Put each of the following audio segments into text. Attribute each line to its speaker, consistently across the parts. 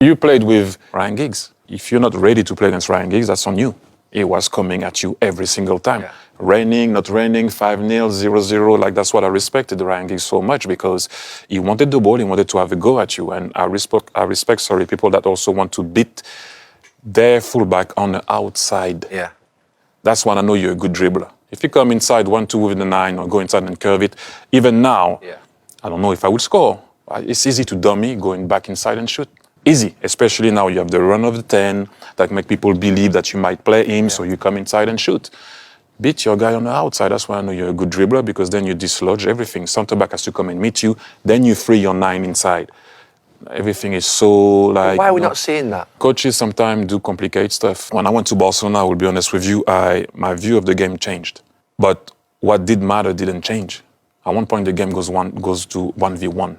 Speaker 1: You played with Ryan Giggs. If you're not ready to play against Ryan Giggs, that's on you. He was coming at you every single time.
Speaker 2: Yeah.
Speaker 1: Raining, not raining, 5-0, 0-0. Like, that's what I respected Ryan Giggs so much, because he wanted the ball, he wanted to have a go at you. And I respect people that also want to beat their fullback on the outside.
Speaker 2: Yeah.
Speaker 1: That's when I know you're a good dribbler. If you come inside 1-2 with the 9 or go inside and curve it, even now, I don't know if I would score. It's easy to dummy going back inside and shoot. Easy, especially now you have the run of the 10 that make people believe that you might play him, so you come inside and shoot. Beat your guy on the outside. That's why I know you're a good dribbler, because then you dislodge everything. Center back has to come and meet you, then you free your 9 inside. Everything is so like...
Speaker 2: Why are we not seeing that?
Speaker 1: Coaches sometimes do complicate stuff. When I went to Barcelona, I will be honest with you, my view of the game changed. But what did matter didn't change. At one point, the game goes to 1v1.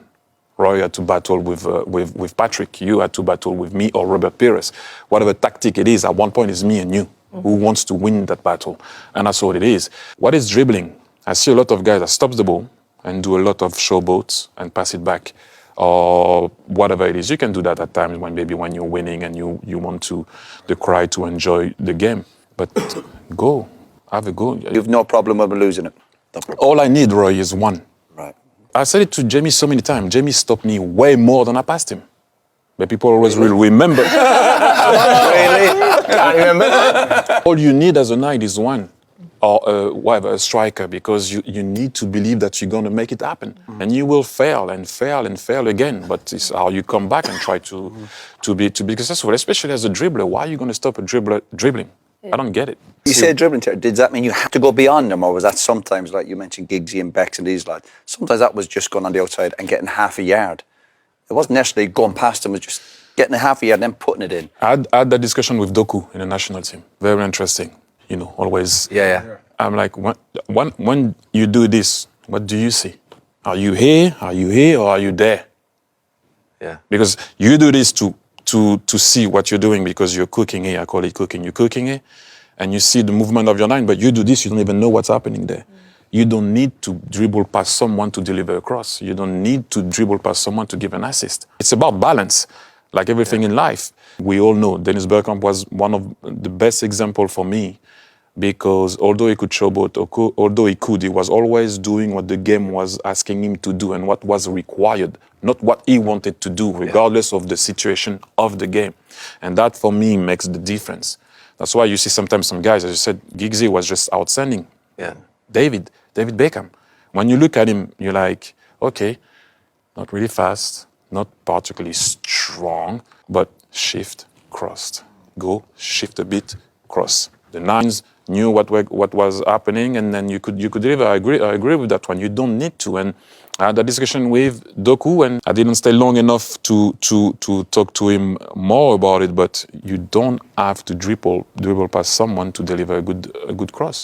Speaker 1: Roy had to battle with Patrick. You had to battle with me or Robert Pires. Whatever tactic it is, at one point it's me and you who wants to win that battle. And that's what it is. What is dribbling? I see a lot of guys that stops the ball and do a lot of showboats and pass it back. Or whatever it is. You can do that at times when you're winning and you want the crowd to enjoy the game. But go. Have a go.
Speaker 3: You've no problem with losing it?
Speaker 1: All I need, Roy, is one.
Speaker 3: Right.
Speaker 1: I said it to Jamie so many times. Jamie stopped me way more than I passed him. But people always will remember.
Speaker 2: Really? Can't remember.
Speaker 1: All you need as a knight is one. Or whatever, a striker, because you need to believe that you're going to make it happen. And you will fail and fail and fail again. But it's how you come back and try to be successful, especially as a dribbler. Why are you going to stop a dribbler dribbling? I don't get it.
Speaker 3: You say dribbling, did that mean you had to go beyond them, or was that sometimes, like you mentioned, Giggsy and Becks and these lads, sometimes that was just going on the outside and getting half a yard? It wasn't necessarily going past them, it was just getting a half a yard and then putting it in. I
Speaker 1: had that discussion with Doku in the national team. Very interesting. You know, always.
Speaker 2: Yeah.
Speaker 1: I'm like, when you do this, what do you see? Are you here? Are you here? Or are you there?
Speaker 2: Yeah.
Speaker 1: Because you do this to see what you're doing, because you're cooking here. I call it cooking. You're cooking here, and you see the movement of your 9, but you do this, you don't even know what's happening there. You don't need to dribble past someone to deliver a cross. You don't need to dribble past someone to give an assist. It's about balance, like everything in life. We all know Dennis Bergkamp was one of the best examples for me, because although he could showboat, he was always doing what the game was asking him to do and what was required, not what he wanted to do, regardless of the situation of the game. And that, for me, makes the difference. That's why you see sometimes some guys, as you said, Giggsy was just outstanding.
Speaker 2: Yeah.
Speaker 1: David Beckham. When you look at him, you're like, okay, not really fast, not particularly strong, but shift, crossed. Go, shift a bit, cross. The 9s knew what was happening, and then you could deliver. I agree with that one. You don't need to. And I had a discussion with Doku, and I didn't stay long enough to talk to him more about it. But you don't have to dribble past someone to deliver a good cross.